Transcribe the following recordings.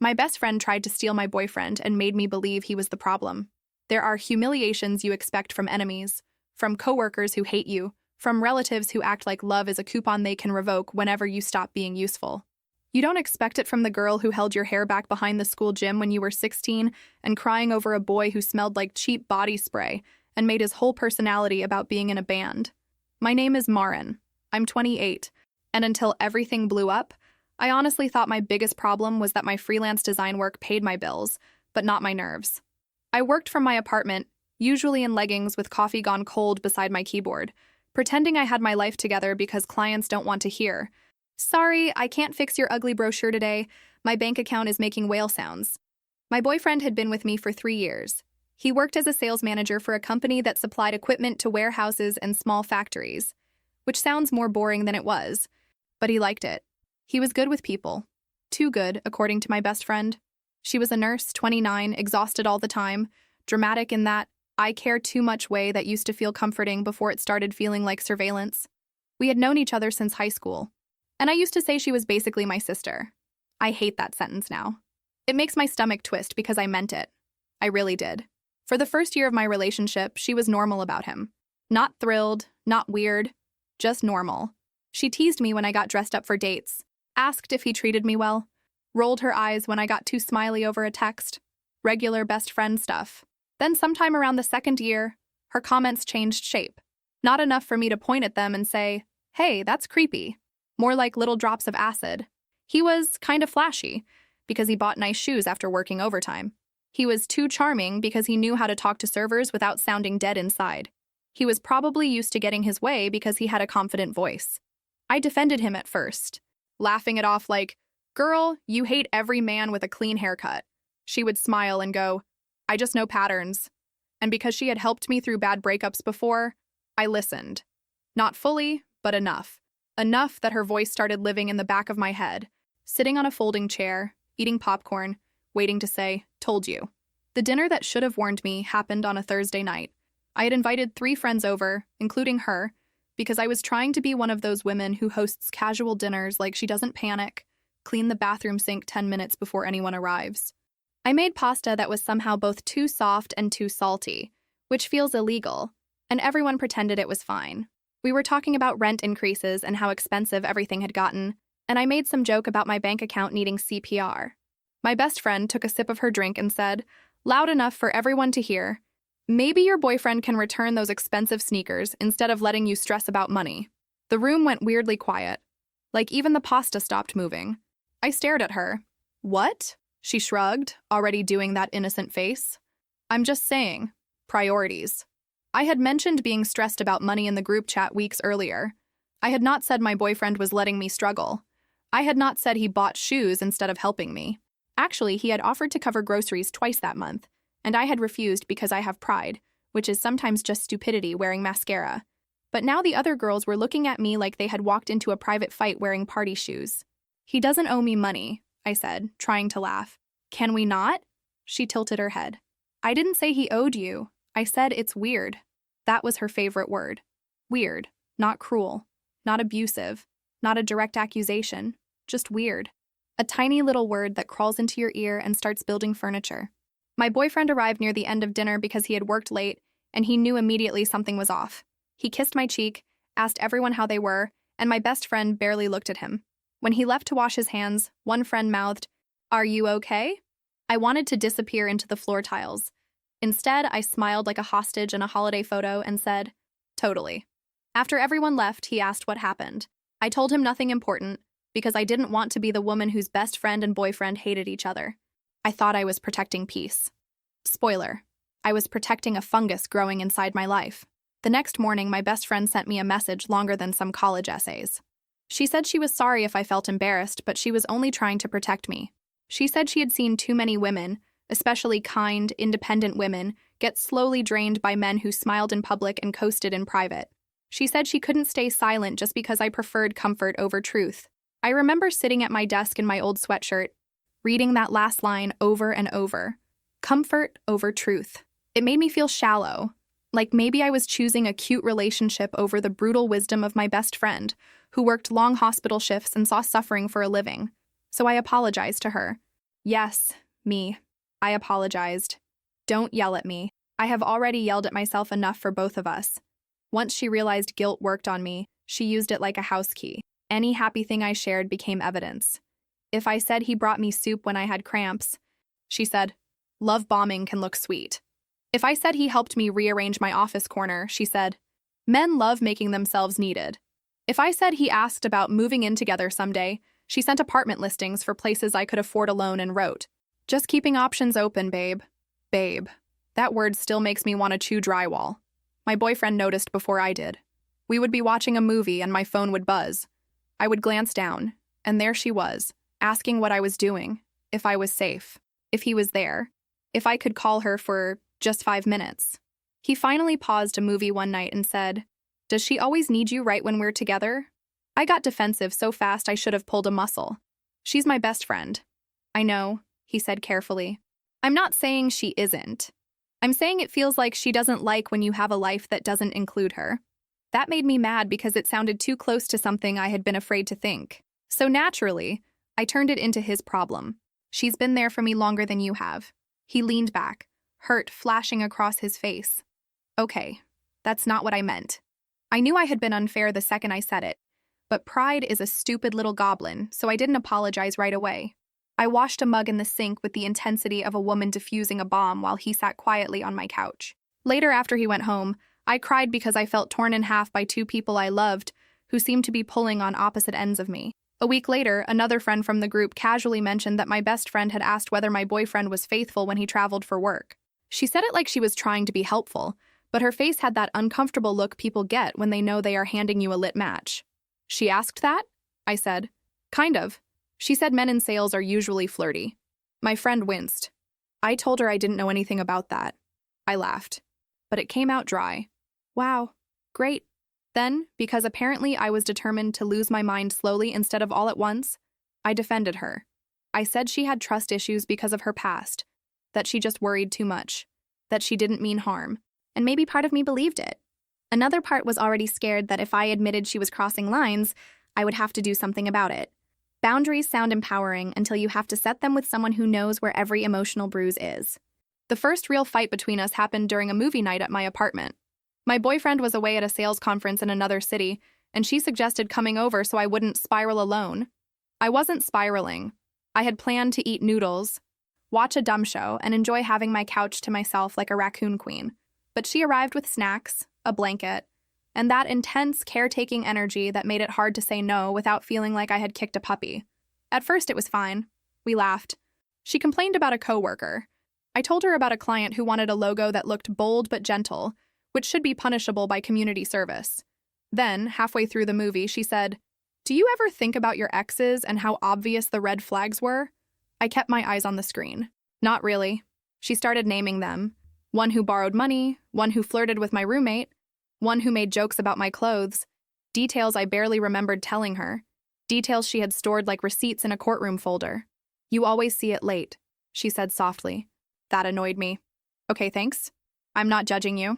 My best friend tried to steal my boyfriend and made me believe he was the problem. There are humiliations you expect from enemies, from coworkers who hate you, from relatives who act like love is a coupon they can revoke whenever you stop being useful. You don't expect it from the girl who held your hair back behind the school gym when you were 16 and crying over a boy who smelled like cheap body spray and made his whole personality about being in a band. My name is Marin. I'm 28, and until everything blew up, I honestly thought my biggest problem was that my freelance design work paid my bills, but not my nerves. I worked from my apartment, usually in leggings with coffee gone cold beside my keyboard, pretending I had my life together because clients don't want to hear, "Sorry, I can't fix your ugly brochure today. My bank account is making whale sounds." My boyfriend had been with me for 3 years. He worked as a sales manager for a company that supplied equipment to warehouses and small factories, which sounds more boring than it was, but he liked it. He was good with people. Too good, according to my best friend. She was a nurse, 29, exhausted all the time, dramatic in that I care too much way that used to feel comforting before it started feeling like surveillance. We had known each other since high school, and I used to say she was basically my sister. I hate that sentence now. It makes my stomach twist because I meant it. I really did. For the first year of my relationship, she was normal about him. Not thrilled, not weird, just normal. She teased me when I got dressed up for dates, asked if he treated me well, rolled her eyes when I got too smiley over a text. Regular best friend stuff. Then sometime around the second year, her comments changed shape. Not enough for me to point at them and say, "Hey, that's creepy." More like little drops of acid. He was kind of flashy, because he bought nice shoes after working overtime. He was too charming because he knew how to talk to servers without sounding dead inside. He was probably used to getting his way because he had a confident voice. I defended him at first, laughing it off like, "Girl, you hate every man with a clean haircut." She would smile and go, "I just know patterns." And because she had helped me through bad breakups before, I listened. Not fully, but enough. Enough that her voice started living in the back of my head, sitting on a folding chair, eating popcorn, waiting to say, "Told you." The dinner that should have warned me happened on a Thursday night. I had invited 3 friends over, including her, because I was trying to be one of those women who hosts casual dinners like she doesn't panic, clean the bathroom sink 10 minutes before anyone arrives. I made pasta that was somehow both too soft and too salty, which feels illegal, and everyone pretended it was fine. We were talking about rent increases and how expensive everything had gotten, and I made some joke about my bank account needing CPR. My best friend took a sip of her drink and said, loud enough for everyone to hear, "Maybe your boyfriend can return those expensive sneakers instead of letting you stress about money." The room went weirdly quiet. Like even the pasta stopped moving. I stared at her. "What?" She shrugged, already doing that innocent face. "I'm just saying. Priorities." I had mentioned being stressed about money in the group chat weeks earlier. I had not said my boyfriend was letting me struggle. I had not said he bought shoes instead of helping me. Actually, he had offered to cover groceries twice that month, and I had refused because I have pride, which is sometimes just stupidity wearing mascara. But now the other girls were looking at me like they had walked into a private fight wearing party shoes. "He doesn't owe me money," I said, trying to laugh. "Can we not?" She tilted her head. "I didn't say he owed you. I said it's weird." That was her favorite word. Weird, not cruel, not abusive, not a direct accusation, just weird. A tiny little word that crawls into your ear and starts building furniture. My boyfriend arrived near the end of dinner because he had worked late, and he knew immediately something was off. He kissed my cheek, asked everyone how they were, and my best friend barely looked at him. When he left to wash his hands, one friend mouthed, "Are you okay?" I wanted to disappear into the floor tiles. Instead, I smiled like a hostage in a holiday photo and said, "Totally." After everyone left, he asked what happened. I told him nothing important, because I didn't want to be the woman whose best friend and boyfriend hated each other. I thought I was protecting peace. Spoiler, I was protecting a fungus growing inside my life. The next morning, my best friend sent me a message longer than some college essays. She said she was sorry if I felt embarrassed, but she was only trying to protect me. She said she had seen too many women, especially kind, independent women, get slowly drained by men who smiled in public and coasted in private. She said she couldn't stay silent just because I preferred comfort over truth. I remember sitting at my desk in my old sweatshirt, reading that last line over and over. Comfort over truth. It made me feel shallow, like maybe I was choosing a cute relationship over the brutal wisdom of my best friend, who worked long hospital shifts and saw suffering for a living. So I apologized to her. Yes, me. I apologized. Don't yell at me. I have already yelled at myself enough for both of us. Once she realized guilt worked on me, she used it like a house key. Any happy thing I shared became evidence. If I said he brought me soup when I had cramps, she said, love bombing can look sweet. If I said he helped me rearrange my office corner, she said, men love making themselves needed. If I said he asked about moving in together someday, she sent apartment listings for places I could afford alone and wrote, just keeping options open, babe. Babe. That word still makes me want to chew drywall. My boyfriend noticed before I did. We would be watching a movie and my phone would buzz. I would glance down, and there she was, asking what I was doing, if I was safe, if he was there, if I could call her for just 5 minutes. He finally paused a movie one night and said, does she always need you right when we're together? I got defensive so fast I should have pulled a muscle. She's my best friend. I know, he said carefully. I'm not saying she isn't. I'm saying it feels like she doesn't like when you have a life that doesn't include her. That made me mad because it sounded too close to something I had been afraid to think. So naturally, I turned it into his problem. She's been there for me longer than you have. He leaned back, hurt flashing across his face. Okay, that's not what I meant. I knew I had been unfair the second I said it, but pride is a stupid little goblin, so I didn't apologize right away. I washed a mug in the sink with the intensity of a woman defusing a bomb while he sat quietly on my couch. Later, after he went home, I cried because I felt torn in half by two people I loved who seemed to be pulling on opposite ends of me. A week later, another friend from the group casually mentioned that my best friend had asked whether my boyfriend was faithful when he traveled for work. She said it like she was trying to be helpful, but her face had that uncomfortable look people get when they know they are handing you a lit match. She asked that? I said. Kind of. She said men in sales are usually flirty. My friend winced. I told her I didn't know anything about that. I laughed. But it came out dry. Wow. Great. Then, because apparently I was determined to lose my mind slowly instead of all at once, I defended her. I said she had trust issues because of her past, that she just worried too much, that she didn't mean harm, and maybe part of me believed it. Another part was already scared that if I admitted she was crossing lines, I would have to do something about it. Boundaries sound empowering until you have to set them with someone who knows where every emotional bruise is. The first real fight between us happened during a movie night at my apartment. My boyfriend was away at a sales conference in another city, and she suggested coming over so I wouldn't spiral alone. I wasn't spiraling. I had planned to eat noodles, watch a dumb show, and enjoy having my couch to myself like a raccoon queen. But she arrived with snacks, a blanket, and that intense, caretaking energy that made it hard to say no without feeling like I had kicked a puppy. At first, it was fine. We laughed. She complained about a coworker. I told her about a client who wanted a logo that looked bold but gentle, which should be punishable by community service. Then, halfway through the movie, she said, do you ever think about your exes and how obvious the red flags were? I kept my eyes on the screen. Not really. She started naming them. One who borrowed money, one who flirted with my roommate, one who made jokes about my clothes, details I barely remembered telling her, details she had stored like receipts in a courtroom folder. You always see it late, she said softly. That annoyed me. Okay, thanks. I'm not judging you.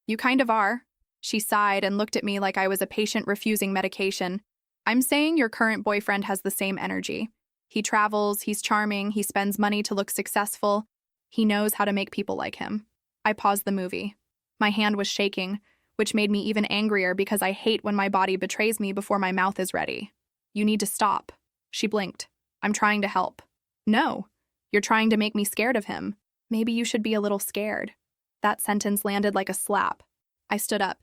You kind of are. She sighed and looked at me like I was a patient refusing medication. I'm saying your current boyfriend has the same energy. He travels, he's charming, he spends money to look successful. He knows how to make people like him. I paused the movie. My hand was shaking, which made me even angrier because I hate when my body betrays me before my mouth is ready. You need to stop. She blinked. I'm trying to help. No, you're trying to make me scared of him. Maybe you should be a little scared. That sentence landed like a slap. I stood up.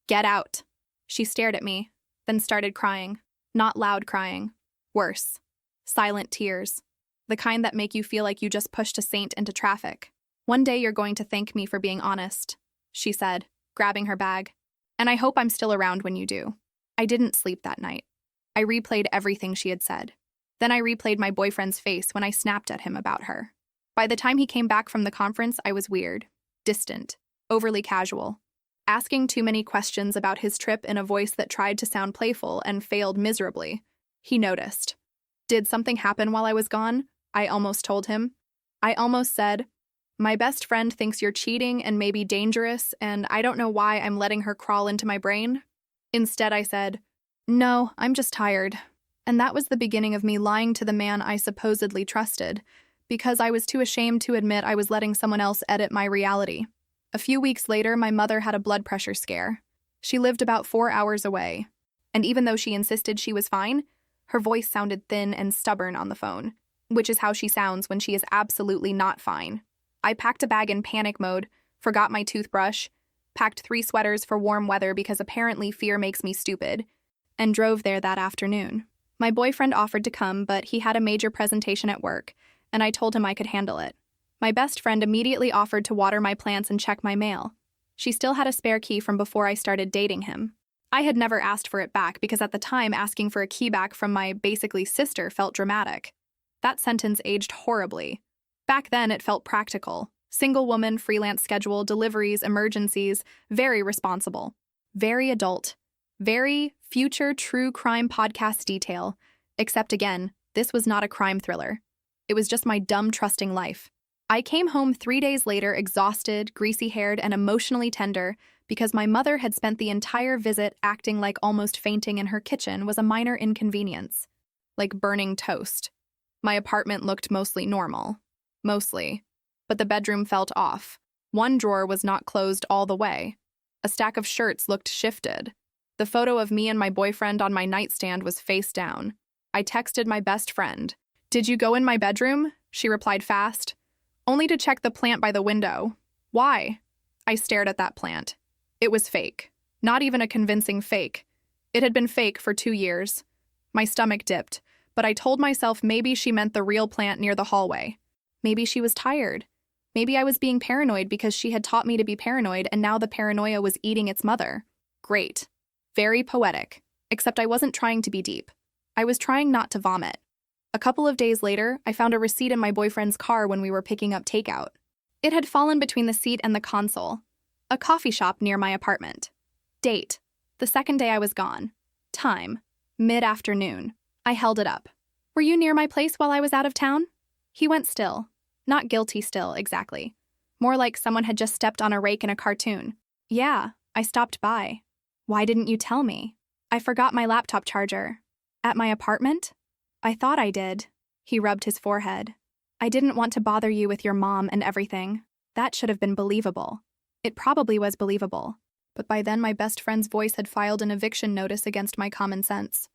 Get out. She stared at me, then started crying. Not loud crying. Worse. Silent tears. The kind that make you feel like you just pushed a saint into traffic. One day you're going to thank me for being honest, she said, grabbing her bag. And I hope I'm still around when you do. I didn't sleep that night. I replayed everything she had said. Then I replayed my boyfriend's face when I snapped at him about her. By the time he came back from the conference, I was weird, distant, overly casual, asking too many questions about his trip in a voice that tried to sound playful and failed miserably. He noticed. Did something happen while I was gone? I almost told him. I almost said, my best friend thinks you're cheating and maybe dangerous, and I don't know why I'm letting her crawl into my brain. Instead, I said, no, I'm just tired. And that was the beginning of me lying to the man I supposedly trusted, because I was too ashamed to admit I was letting someone else edit my reality. A few weeks later, my mother had a blood pressure scare. She lived about 4 hours away, and even though she insisted she was fine, her voice sounded thin and stubborn on the phone, which is how she sounds when she is absolutely not fine. I packed a bag in panic mode, forgot my toothbrush, packed 3 sweaters for warm weather because apparently fear makes me stupid, and drove there that afternoon. My boyfriend offered to come, but he had a major presentation at work, and I told him I could handle it. My best friend immediately offered to water my plants and check my mail. She still had a spare key from before I started dating him. I had never asked for it back because at the time asking for a key back from my basically sister felt dramatic. That sentence aged horribly. Back then it felt practical. Single woman, freelance schedule, deliveries, emergencies, very responsible. Very adult. Very future true crime podcast detail. Except again, this was not a crime thriller. It was just my dumb trusting life. I came home 3 days later exhausted, greasy-haired, and emotionally tender because my mother had spent the entire visit acting like almost fainting in her kitchen was a minor inconvenience. Like burning toast. My apartment looked mostly normal. Mostly. But the bedroom felt off. One drawer was not closed all the way. A stack of shirts looked shifted. The photo of me and my boyfriend on my nightstand was face down. I texted my best friend. "Did you go in my bedroom?" She replied fast. "Only to check the plant by the window." "Why?" I stared at that plant. It was fake. Not even a convincing fake. It had been fake for 2 years. My stomach dipped, but I told myself maybe she meant the real plant near the hallway. Maybe she was tired. Maybe I was being paranoid because she had taught me to be paranoid and now the paranoia was eating its mother. Great. Very poetic. Except I wasn't trying to be deep. I was trying not to vomit. A couple of days later, I found a receipt in my boyfriend's car when we were picking up takeout. It had fallen between the seat and the console. A coffee shop near my apartment. Date. The second day I was gone. Time. Mid-afternoon. I held it up. "Were you near my place while I was out of town?" He went still. Not guilty still, exactly. More like someone had just stepped on a rake in a cartoon. "Yeah, I stopped by." "Why didn't you tell me?" "I forgot my laptop charger." "At my apartment?" "I thought I did." He rubbed his forehead. "I didn't want to bother you with your mom and everything. That should have been believable." It probably was believable. But by then my best friend's voice had filed an eviction notice against my common sense.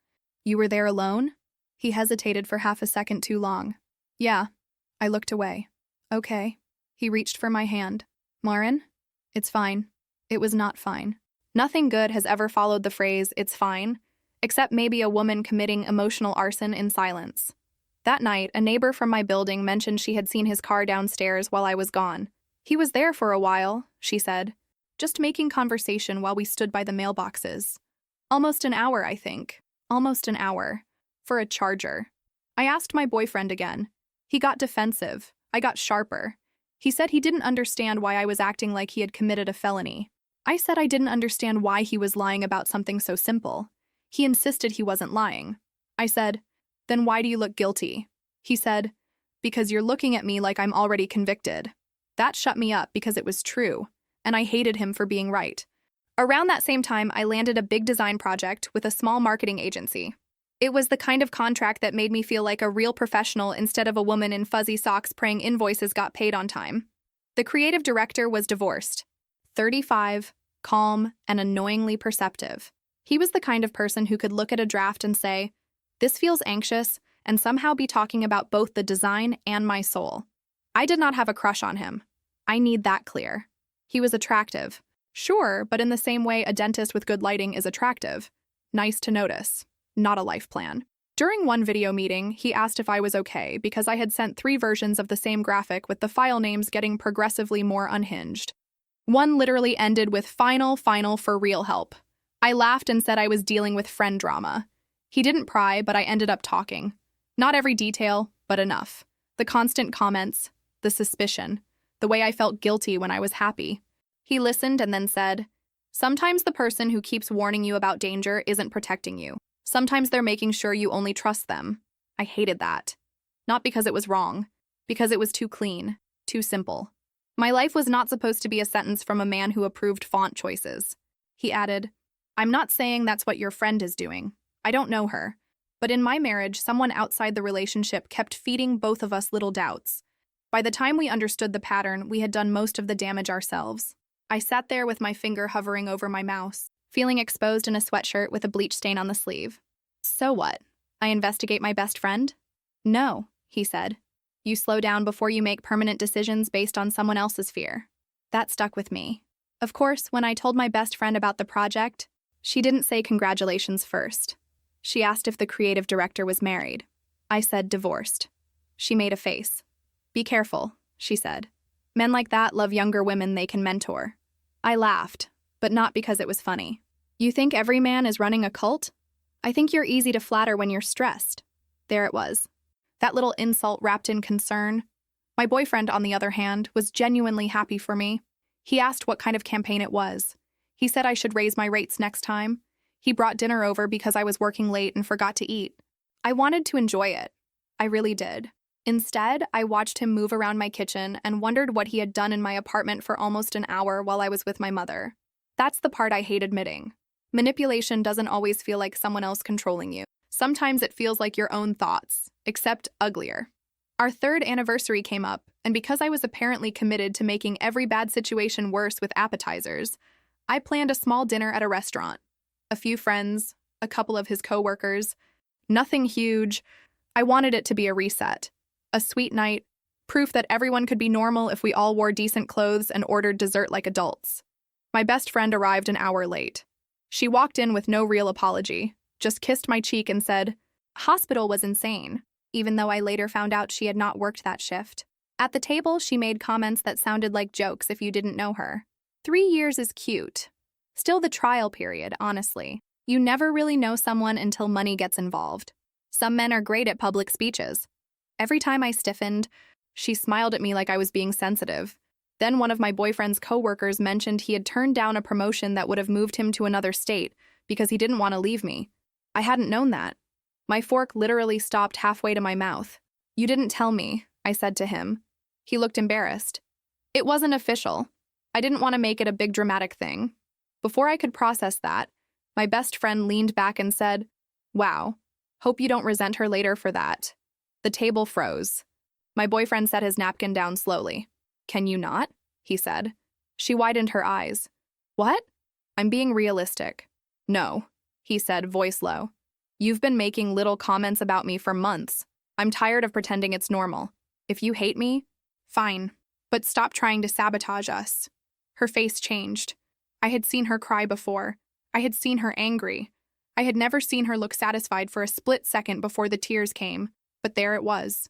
"You were there alone?" He hesitated for half a second too long. "Yeah." I looked away. "Okay." He reached for my hand. "Marin? It's fine." It was not fine. Nothing good has ever followed the phrase, "it's fine," except maybe a woman committing emotional arson in silence. That night, a neighbor from my building mentioned she had seen his car downstairs while I was gone. "He was there for a while," she said, "just making conversation while we stood by the mailboxes. Almost an hour, I think. Almost an hour. For a charger." I asked my boyfriend again. He got defensive. I got sharper. He said he didn't understand why I was acting like he had committed a felony. I said I didn't understand why he was lying about something so simple. He insisted he wasn't lying. I said, "Then why do you look guilty?" He said, "Because you're looking at me like I'm already convicted." That shut me up because it was true, and I hated him for being right. Around that same time, I landed a big design project with a small marketing agency. It was the kind of contract that made me feel like a real professional instead of a woman in fuzzy socks praying invoices got paid on time. The creative director was divorced. 35, calm, and annoyingly perceptive. He was the kind of person who could look at a draft and say, "This feels anxious," and somehow be talking about both the design and my soul. I did not have a crush on him. I need that clear. He was attractive. Sure, but in the same way a dentist with good lighting is attractive. Nice to notice. Not a life plan. During one video meeting, he asked if I was okay because I had sent 3 versions of the same graphic with the file names getting progressively more unhinged. One literally ended with final for real help. I laughed and said I was dealing with friend drama. He didn't pry, but I ended up talking. Not every detail, but enough. The constant comments, the suspicion, the way I felt guilty when I was happy. He listened and then said, "Sometimes the person who keeps warning you about danger isn't protecting you. Sometimes they're making sure you only trust them." I hated that. Not because it was wrong, because it was too clean, too simple. My life was not supposed to be a sentence from a man who approved font choices. He added, "I'm not saying that's what your friend is doing. I don't know her. But in my marriage, someone outside the relationship kept feeding both of us little doubts. By the time we understood the pattern, we had done most of the damage ourselves. I sat there with my finger hovering over my mouse, feeling exposed in a sweatshirt with a bleach stain on the sleeve. So what? I investigate my best friend? No, he said. You slow down before you make permanent decisions based on someone else's fear. That stuck with me. Of course, when I told my best friend about the project, she didn't say congratulations first. She asked if the creative director was married. I said divorced. She made a face. Be careful, she said. Men like that love younger women they can mentor. I laughed, but not because it was funny. You think every man is running a cult? I think you're easy to flatter when you're stressed. There it was. That little insult wrapped in concern. My boyfriend, on the other hand, was genuinely happy for me. He asked what kind of campaign it was. He said I should raise my rates next time. He brought dinner over because I was working late and forgot to eat. I wanted to enjoy it. I really did. Instead, I watched him move around my kitchen and wondered what he had done in my apartment for almost an hour while I was with my mother. That's the part I hate admitting. Manipulation doesn't always feel like someone else controlling you. Sometimes it feels like your own thoughts, except uglier. Our 3rd anniversary came up, and because I was apparently committed to making every bad situation worse with appetizers, I planned a small dinner at a restaurant. A few friends, a couple of his coworkers. Nothing huge. I wanted it to be a reset. A sweet night, proof that everyone could be normal if we all wore decent clothes and ordered dessert like adults. My best friend arrived an hour late. She walked in with no real apology, just kissed my cheek and said, "Hospital was insane," even though I later found out she had not worked that shift. At the table, she made comments that sounded like jokes if you didn't know her. 3 years is cute. Still the trial period, honestly. You never really know someone until money gets involved. Some men are great at public speeches. Every time I stiffened, she smiled at me like I was being sensitive. Then one of my boyfriend's coworkers mentioned he had turned down a promotion that would have moved him to another state because he didn't want to leave me. I hadn't known that. My fork literally stopped halfway to my mouth. "You didn't tell me," I said to him. He looked embarrassed. It wasn't official. I didn't want to make it a big dramatic thing. Before I could process that, my best friend leaned back and said, "Wow, hope you don't resent her later for that." The table froze. My boyfriend set his napkin down slowly. "Can you not?" he said. She widened her eyes. "What?" "I'm being realistic." "No," he said, voice low. "You've been making little comments about me for months. I'm tired of pretending it's normal. If you hate me, fine. But stop trying to sabotage us." Her face changed. I had seen her cry before. I had seen her angry. I had never seen her look satisfied for a split second before the tears came, but there it was.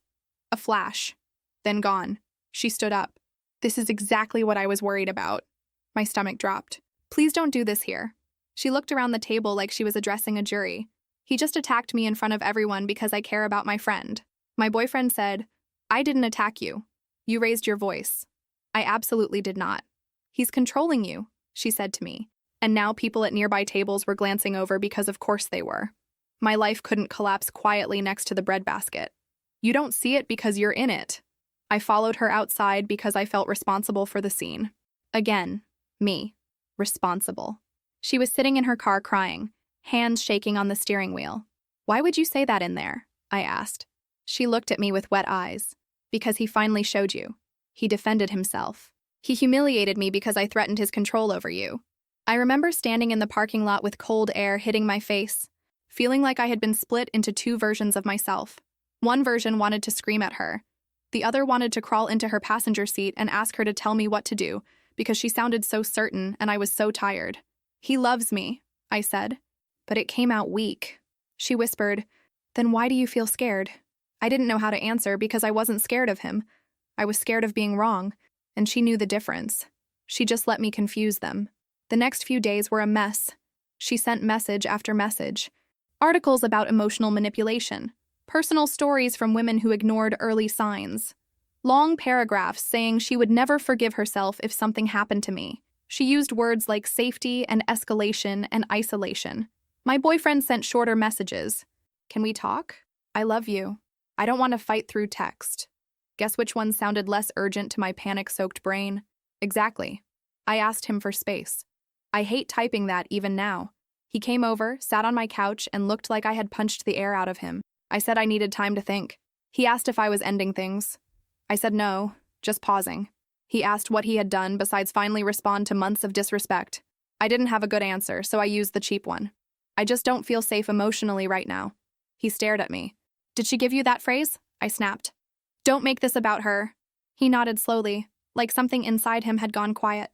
A flash. Then gone. She stood up. "This is exactly what I was worried about." My stomach dropped. "Please don't do this here." She looked around the table like she was addressing a jury. "He just attacked me in front of everyone because I care about my friend." My boyfriend said, "I didn't attack you. You raised your voice." "I absolutely did not." "He's controlling you," she said to me. And now people at nearby tables were glancing over because of course they were. My life couldn't collapse quietly next to the breadbasket. "You don't see it because you're in it." I followed her outside because I felt responsible for the scene. Again, me. Responsible. She was sitting in her car crying, hands shaking on the steering wheel. "Why would you say that in there?" I asked. She looked at me with wet eyes. "Because he finally showed you. He defended himself. He humiliated me because I threatened his control over you." I remember standing in the parking lot with cold air hitting my face, feeling like I had been split into 2 versions of myself. One version wanted to scream at her. The other wanted to crawl into her passenger seat and ask her to tell me what to do, because she sounded so certain and I was so tired. "He loves me," I said. But it came out weak. She whispered, "Then why do you feel scared?" I didn't know how to answer because I wasn't scared of him. I was scared of being wrong, and she knew the difference. She just let me confuse them. The next few days were a mess. She sent message after message. Articles about emotional manipulation. Personal stories from women who ignored early signs. Long paragraphs saying she would never forgive herself if something happened to me. She used words like safety and escalation and isolation. My boyfriend sent shorter messages. "Can we talk? I love you. I don't want to fight through text." Guess which one sounded less urgent to my panic-soaked brain? Exactly. I asked him for space. I hate typing that even now. He came over, sat on my couch, and looked like I had punched the air out of him. I said I needed time to think. He asked if I was ending things. I said no, just pausing. He asked what he had done besides finally respond to months of disrespect. I didn't have a good answer, so I used the cheap one. I just don't feel safe emotionally right now. He stared at me. Did she give you that phrase? I snapped. Don't make this about her. He nodded slowly, like something inside him had gone quiet.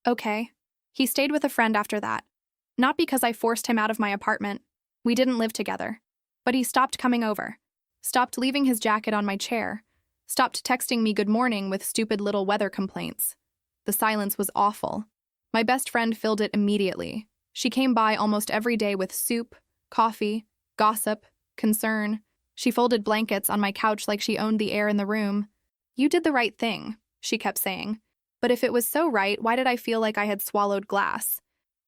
Okay. He stayed with a friend after that. Not because I forced him out of my apartment. We didn't live together. But he stopped coming over. Stopped leaving his jacket on my chair. Stopped texting me good morning with stupid little weather complaints. The silence was awful. My best friend filled it immediately. She came by almost every day with soup, coffee, gossip, concern. She folded blankets on my couch like she owned the air in the room. You did the right thing, she kept saying. But if it was so right, why did I feel like I had swallowed glass?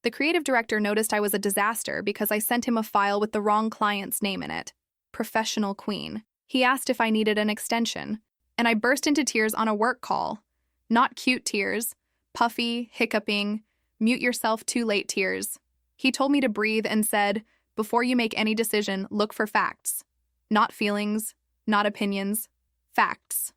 The creative director noticed I was a disaster because I sent him a file with the wrong client's name in it. Professional Queen. He asked if I needed an extension, and I burst into tears on a work call. Not cute tears, puffy, hiccuping, mute yourself too late tears. He told me to breathe and said, before you make any decision, look for facts. Not feelings, not opinions, facts.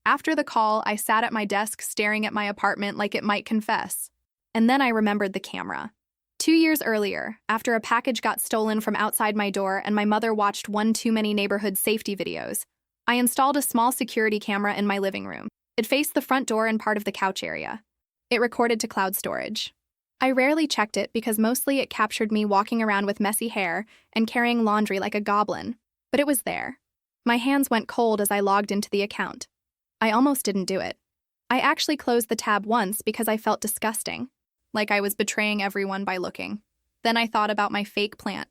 After the call, I sat at my desk staring at my apartment like it might confess. And then I remembered the camera. 2 years earlier, after a package got stolen from outside my door and my mother watched one too many neighborhood safety videos, I installed a small security camera in my living room. It faced the front door and part of the couch area. It recorded to cloud storage. I rarely checked it because mostly it captured me walking around with messy hair and carrying laundry like a goblin. But it was there. My hands went cold as I logged into the account. I almost didn't do it. I actually closed the tab once because I felt disgusting, like I was betraying everyone by looking. Then I thought about my fake plant,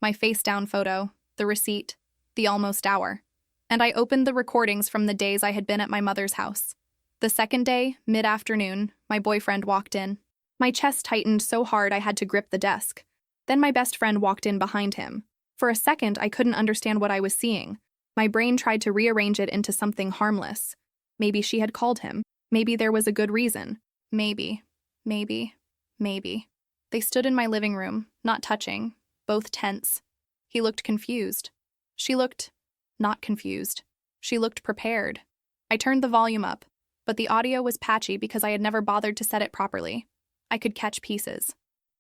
my face-down photo, the receipt, the almost hour. And I opened the recordings from the days I had been at my mother's house. The second day, mid-afternoon, my boyfriend walked in. My chest tightened so hard I had to grip the desk. Then my best friend walked in behind him. For a second, I couldn't understand what I was seeing. My brain tried to rearrange it into something harmless. Maybe she had called him. Maybe there was a good reason. Maybe. They stood in my living room, not touching, both tense. He looked confused. She looked not confused. She looked prepared. I turned the volume up, but the audio was patchy because I had never bothered to set it properly. I could catch pieces.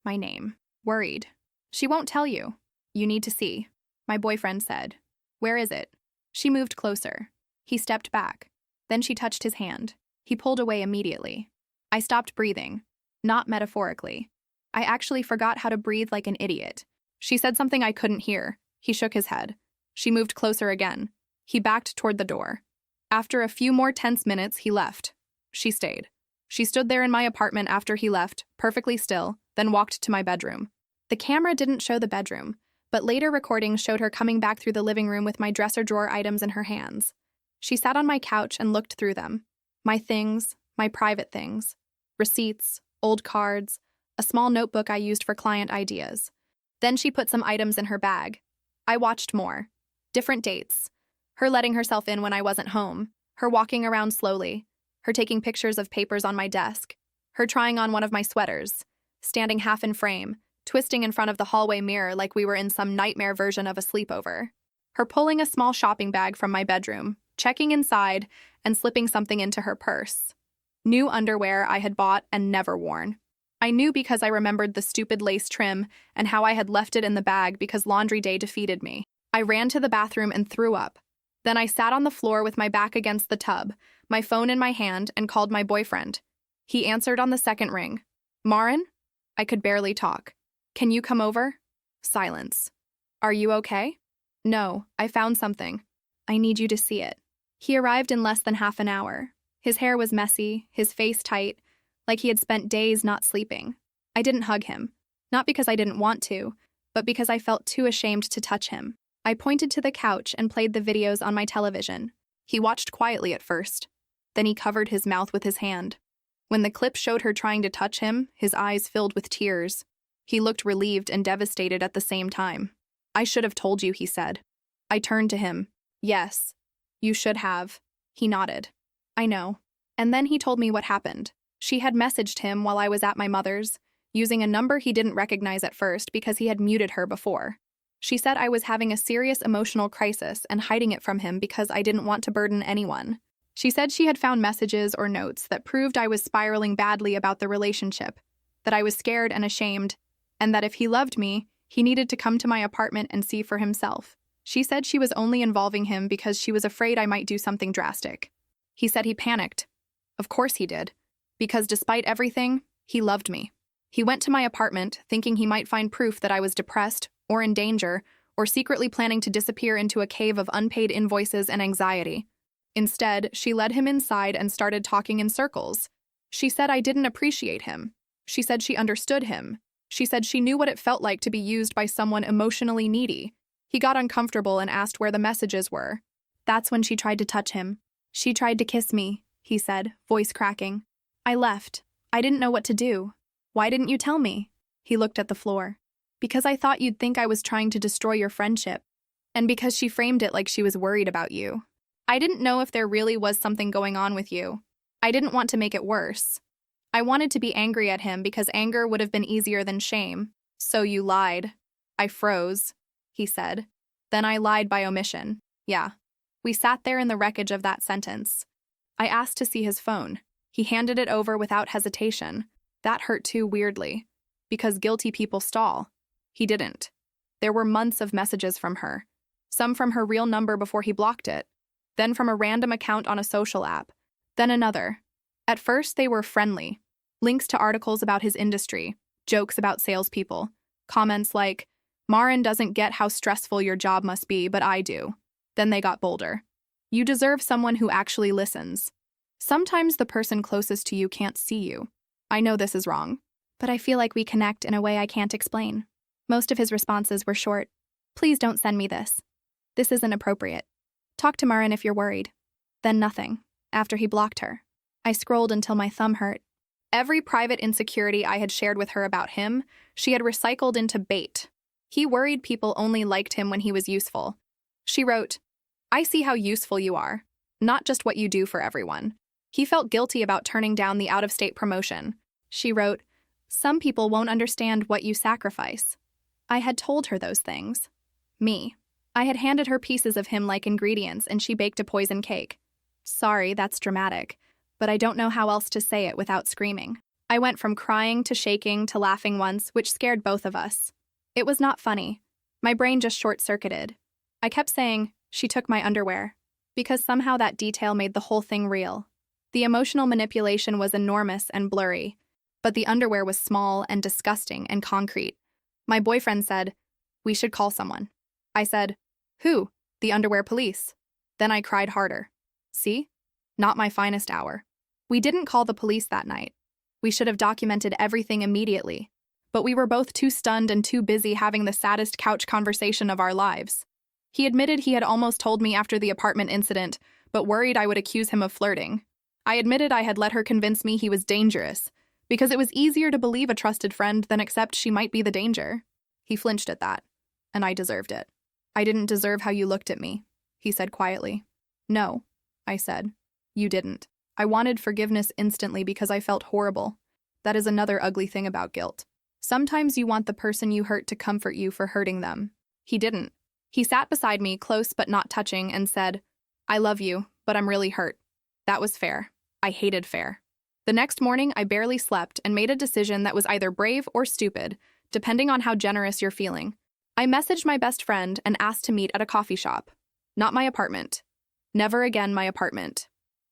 My name. Worried. She won't tell you. You need to see. My boyfriend said. Where is it? She moved closer. He stepped back. Then she touched his hand. He pulled away immediately. I stopped breathing. Not metaphorically. I actually forgot how to breathe like an idiot. She said something I couldn't hear. He shook his head. She moved closer again. He backed toward the door. After a few more tense minutes, he left. She stayed. She stood there in my apartment after he left, perfectly still, then walked to my bedroom. The camera didn't show the bedroom, but later recordings showed her coming back through the living room with my dresser drawer items in her hands. She sat on my couch and looked through them. My things, my private things. Receipts, old cards, a small notebook I used for client ideas. Then she put some items in her bag. I watched more. Different dates. Her letting herself in when I wasn't home. Her walking around slowly. Her taking pictures of papers on my desk. Her trying on one of my sweaters. Standing half in frame, twisting in front of the hallway mirror like we were in some nightmare version of a sleepover. Her pulling a small shopping bag from my bedroom, checking inside, and slipping something into her purse. New underwear I had bought and never worn. I knew because I remembered the stupid lace trim and how I had left it in the bag because laundry day defeated me. I ran to the bathroom and threw up. Then I sat on the floor with my back against the tub, my phone in my hand, and called my boyfriend. He answered on the second ring. Marin? I could barely talk. Can you come over? Silence. Are you okay? No, I found something. I need you to see it. He arrived in less than half an hour. His hair was messy, his face tight, like he had spent days not sleeping. I didn't hug him, not because I didn't want to, but because I felt too ashamed to touch him. I pointed to the couch and played the videos on my television. He watched quietly at first. Then he covered his mouth with his hand. When the clip showed her trying to touch him, his eyes filled with tears. He looked relieved and devastated at the same time. I should have told you, he said. I turned to him. Yes, you should have. He nodded. I know. And then he told me what happened. She had messaged him while I was at my mother's. using a number he didn't recognize at first because he had muted her before. She said I was having a serious emotional crisis and hiding it from him because I didn't want to burden anyone. She said she had found messages or notes that proved I was spiraling badly about the relationship, that I was scared and ashamed, and that if he loved me, he needed to come to my apartment and see for himself. She said she was only involving him because she was afraid I might do something drastic. He said he panicked. Of course he did, because despite everything, he loved me. He went to my apartment thinking he might find proof that I was depressed or in danger or secretly planning to disappear into a cave of unpaid invoices and anxiety. Instead, she led him inside and started talking in circles. She said I didn't appreciate him. She said she understood him. She said she knew what it felt like to be used by someone emotionally needy. He got uncomfortable and asked where the messages were. That's when she tried to touch him. She tried to kiss me, he said, voice cracking. I left. I didn't know what to do. Why didn't you tell me? He looked at the floor. Because I thought you'd think I was trying to destroy your friendship. And because she framed it like she was worried about you. I didn't know if there really was something going on with you. I didn't want to make it worse. I wanted to be angry at him because anger would have been easier than shame. So you lied. I froze, he said. Then I lied by omission. Yeah. We sat there in the wreckage of that sentence. I asked to see his phone. He handed it over without hesitation. That hurt too, weirdly. Because guilty people stall. He didn't. There were months of messages from her. Some from her real number before he blocked it. Then from a random account on a social app. Then another. At first, they were friendly. Links to articles about his industry. Jokes about salespeople. Comments like, Marin doesn't get how stressful your job must be, but I do. Then they got bolder. You deserve someone who actually listens. Sometimes the person closest to you can't see you. I know this is wrong, but I feel like we connect in a way I can't explain. Most of his responses were short. Please don't send me this. This isn't appropriate. Talk to Marin if you're worried. Then nothing, after he blocked her. I scrolled until my thumb hurt. Every private insecurity I had shared with her about him, she had recycled into bait. He worried people only liked him when he was useful. She wrote, I see how useful you are, not just what you do for everyone. He felt guilty about turning down the out-of-state promotion. She wrote, some people won't understand what you sacrifice. I had told her those things. Me. I had handed her pieces of him like ingredients and she baked a poison cake. Sorry, that's dramatic, but I don't know how else to say it without screaming. I went from crying to shaking to laughing once, which scared both of us. It was not funny. My brain just short-circuited. I kept saying, she took my underwear, because somehow that detail made the whole thing real. The emotional manipulation was enormous and blurry, but the underwear was small and disgusting and concrete. My boyfriend said, we should call someone. I said, who? The underwear police. Then I cried harder. See? Not my finest hour. We didn't call the police that night. We should have documented everything immediately. But we were both too stunned and too busy having the saddest couch conversation of our lives. He admitted he had almost told me after the apartment incident, but worried I would accuse him of flirting. I admitted I had let her convince me he was dangerous, because it was easier to believe a trusted friend than accept she might be the danger. He flinched at that, and I deserved it. I didn't deserve how you looked at me, he said quietly. No, I said. You didn't. I wanted forgiveness instantly because I felt horrible. That is another ugly thing about guilt. Sometimes you want the person you hurt to comfort you for hurting them. He didn't. He sat beside me, close but not touching, and said, I love you, but I'm really hurt. That was fair. I hated fair. The next morning, I barely slept and made a decision that was either brave or stupid, depending on how generous you're feeling. I messaged my best friend and asked to meet at a coffee shop. Not my apartment. Never again my apartment.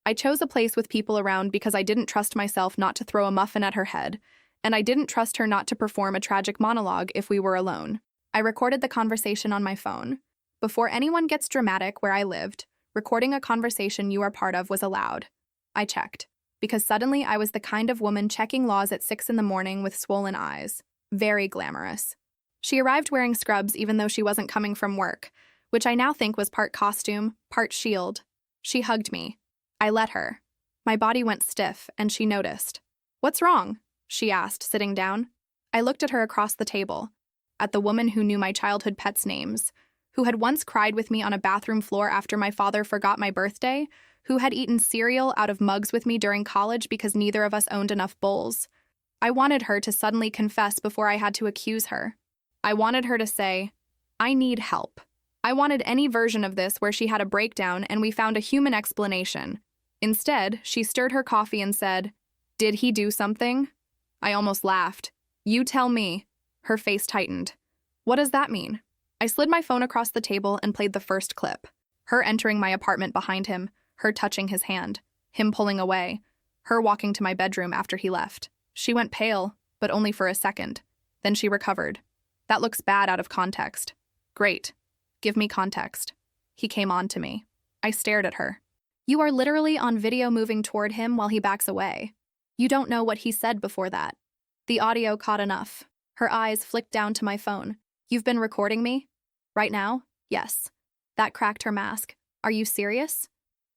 I chose a place with people around because I didn't trust myself not to throw a muffin at her head, and I didn't trust her not to perform a tragic monologue if we were alone. I recorded the conversation on my phone. Before anyone gets dramatic where I lived, recording a conversation you are part of was allowed. I checked, because suddenly I was the kind of woman checking laws at 6 a.m. with swollen eyes. Very glamorous. She arrived wearing scrubs even though she wasn't coming from work, which I now think was part costume, part shield. She hugged me. I let her. My body went stiff, and she noticed. What's wrong? She asked, sitting down. I looked at her across the table, at the woman who knew my childhood pets' names, who had once cried with me on a bathroom floor after my father forgot my birthday, who had eaten cereal out of mugs with me during college because neither of us owned enough bowls. I wanted her to suddenly confess before I had to accuse her. I wanted her to say, "I need help." I wanted any version of this where she had a breakdown and we found a human explanation. Instead, she stirred her coffee and said, "Did he do something?" I almost laughed. "You tell me." Her face tightened. "What does that mean?" I slid my phone across the table and played the first clip. Her entering my apartment behind him, her touching his hand, him pulling away, her walking to my bedroom after he left. She went pale, but only for a second. Then she recovered. "That looks bad out of context." "Great. Give me context." He came on to me. I stared at her. "You are literally on video moving toward him while he backs away. You don't know what he said before that." The audio caught enough. Her eyes flicked down to my phone. "You've been recording me? Right now?" "Yes." That cracked her mask. "Are you serious?"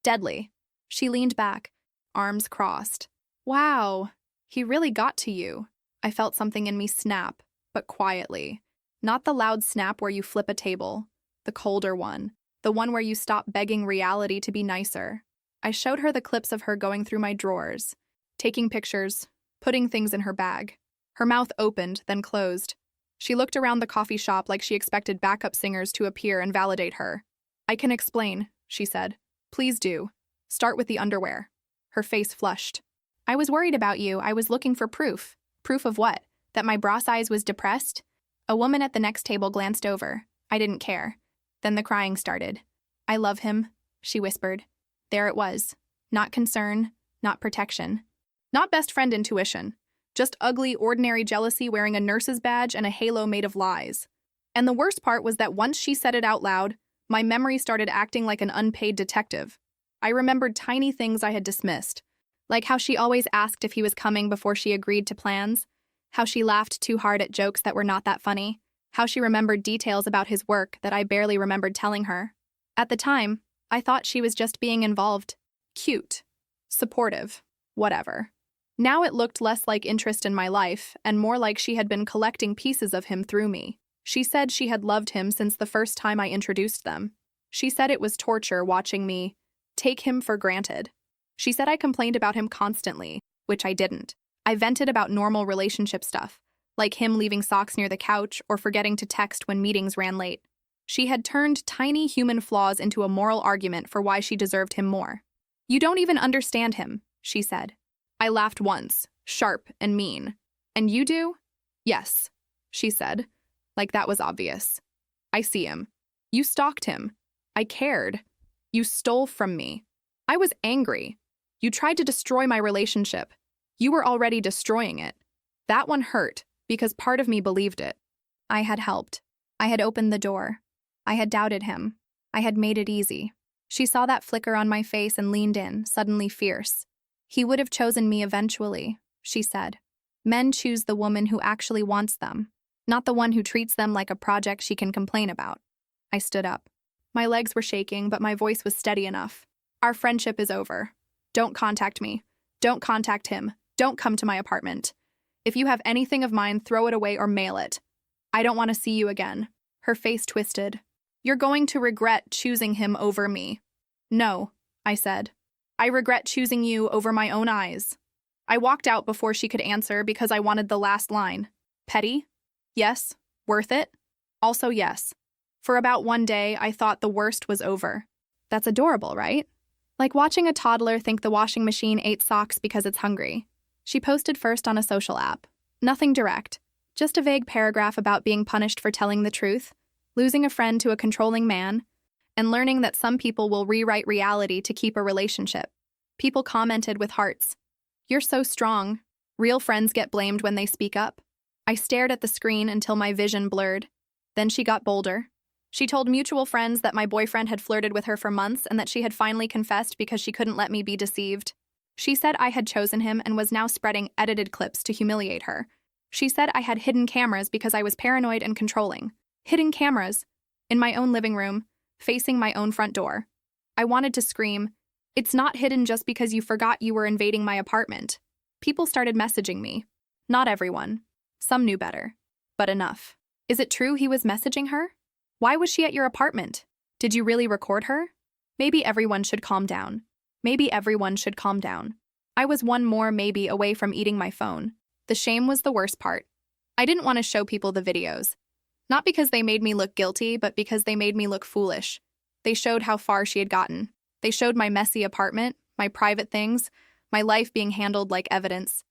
"Deadly." She leaned back, arms crossed. "Wow, he really got to you." I felt something in me snap, but quietly. Not the loud snap where you flip a table, the colder one, the one where you stop begging reality to be nicer. I showed her the clips of her going through my drawers, taking pictures, putting things in her bag. Her mouth opened, then closed. She looked around the coffee shop like she expected backup singers to appear and validate her. "I can explain," she said. "Please do. Start with the underwear." Her face flushed. "I was worried about you. I was looking for proof." "Proof of what? That my bra size was depressed?" A woman at the next table glanced over. I didn't care. Then the crying started. "I love him," she whispered. There it was. Not concern, not protection. Not best friend intuition. Just ugly, ordinary jealousy wearing a nurse's badge and a halo made of lies. And the worst part was that once she said it out loud, my memory started acting like an unpaid detective. I remembered tiny things I had dismissed, like how she always asked if he was coming before she agreed to plans, how she laughed too hard at jokes that were not that funny, how she remembered details about his work that I barely remembered telling her. At the time, I thought she was just being involved. Cute. Supportive. Whatever. Now it looked less like interest in my life and more like she had been collecting pieces of him through me. She said she had loved him since the first time I introduced them. She said it was torture watching me take him for granted. She said I complained about him constantly, which I didn't. I vented about normal relationship stuff, like him leaving socks near the couch or forgetting to text when meetings ran late. She had turned tiny human flaws into a moral argument for why she deserved him more. "You don't even understand him," she said. I laughed once, sharp and mean. "And you do?" "Yes," she said, like that was obvious. "I see him. You stalked him. I cared. You stole from me. I was angry. You tried to destroy my relationship. You were already destroying it. That one hurt, because part of me believed it. I had helped. I had opened the door. I had doubted him. I had made it easy." She saw that flicker on my face and leaned in, suddenly fierce. "He would have chosen me eventually," she said. "Men choose the woman who actually wants them, not the one who treats them like a project she can complain about." I stood up. My legs were shaking, but my voice was steady enough. "Our friendship is over. Don't contact me. Don't contact him. Don't come to my apartment. If you have anything of mine, throw it away or mail it. I don't want to see you again." Her face twisted. "You're going to regret choosing him over me." "No," I said. "I regret choosing you over my own eyes." I walked out before she could answer because I wanted the last line. Petty? Yes. Worth it? Also yes. For about one day, I thought the worst was over. That's adorable, right? Like watching a toddler think the washing machine ate socks because it's hungry. She posted first on a social app. Nothing direct. Just a vague paragraph about being punished for telling the truth, losing a friend to a controlling man, and learning that some people will rewrite reality to keep a relationship. People commented with hearts. "You're so strong. Real friends get blamed when they speak up." I stared at the screen until my vision blurred. Then she got bolder. She told mutual friends that my boyfriend had flirted with her for months and that she had finally confessed because she couldn't let me be deceived. She said I had chosen him and was now spreading edited clips to humiliate her. She said I had hidden cameras because I was paranoid and controlling. Hidden cameras. In my own living room, facing my own front door. I wanted to scream, "It's not hidden just because you forgot you were invading my apartment." People started messaging me. Not everyone. Some knew better. But enough. Is it true he was messaging her? Why was she at your apartment? Did you really record her? Maybe everyone should calm down. Maybe everyone should calm down. I was one more maybe away from eating my phone. The shame was the worst part. I didn't want to show people the videos. Not because they made me look guilty, but because they made me look foolish. They showed how far she had gotten. They showed my messy apartment, my private things, my life being handled like evidence.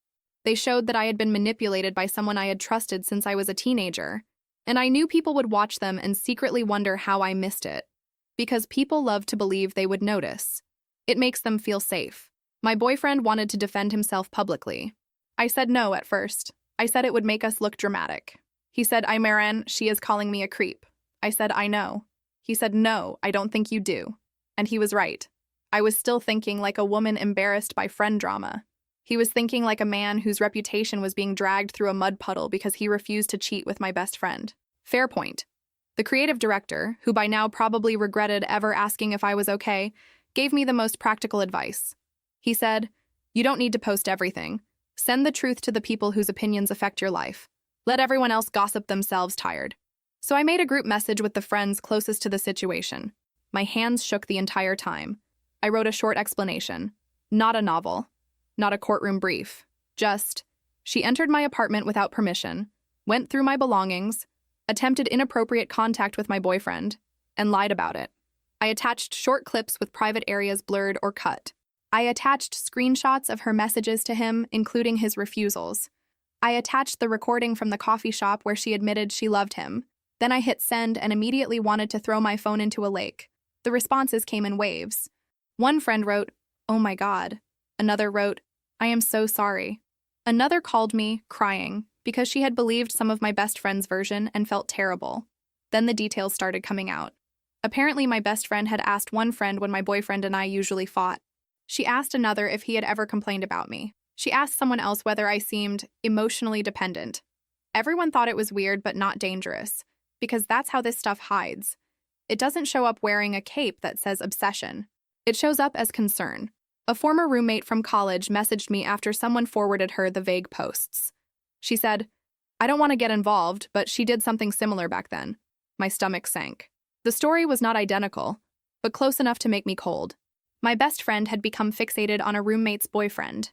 They showed that I had been manipulated by someone I had trusted since I was a teenager. And I knew people would watch them and secretly wonder how I missed it. Because people love to believe they would notice. It makes them feel safe. My boyfriend wanted to defend himself publicly. I said no at first. I said it would make us look dramatic. He said, Maran, she is calling me a creep. I said, I know. He said, no, I don't think you do. And he was right. I was still thinking like a woman embarrassed by friend drama. He was thinking like a man whose reputation was being dragged through a mud puddle because he refused to cheat with my best friend. Fair point. The creative director, who by now probably regretted ever asking if I was okay, gave me the most practical advice. He said, you don't need to post everything. Send the truth to the people whose opinions affect your life. Let everyone else gossip themselves tired. So I made a group message with the friends closest to the situation. My hands shook the entire time. I wrote a short explanation. Not a novel. Not a courtroom brief. Just, she entered my apartment without permission, went through my belongings, attempted inappropriate contact with my boyfriend, and lied about it. I attached short clips with private areas blurred or cut. I attached screenshots of her messages to him, including his refusals. I attached the recording from the coffee shop where she admitted she loved him. Then I hit send and immediately wanted to throw my phone into a lake. The responses came in waves. One friend wrote, "Oh my God." Another wrote, "I am so sorry." Another called me, crying, because she had believed some of my best friend's version and felt terrible. Then the details started coming out. Apparently my best friend had asked one friend when my boyfriend and I usually fought. She asked another if he had ever complained about me. She asked someone else whether I seemed emotionally dependent. Everyone thought it was weird but not dangerous, because that's how this stuff hides. It doesn't show up wearing a cape that says obsession. It shows up as concern. A former roommate from college messaged me after someone forwarded her the vague posts. She said, "I don't want to get involved, but she did something similar back then." My stomach sank. The story was not identical, but close enough to make me cold. My best friend had become fixated on a roommate's boyfriend,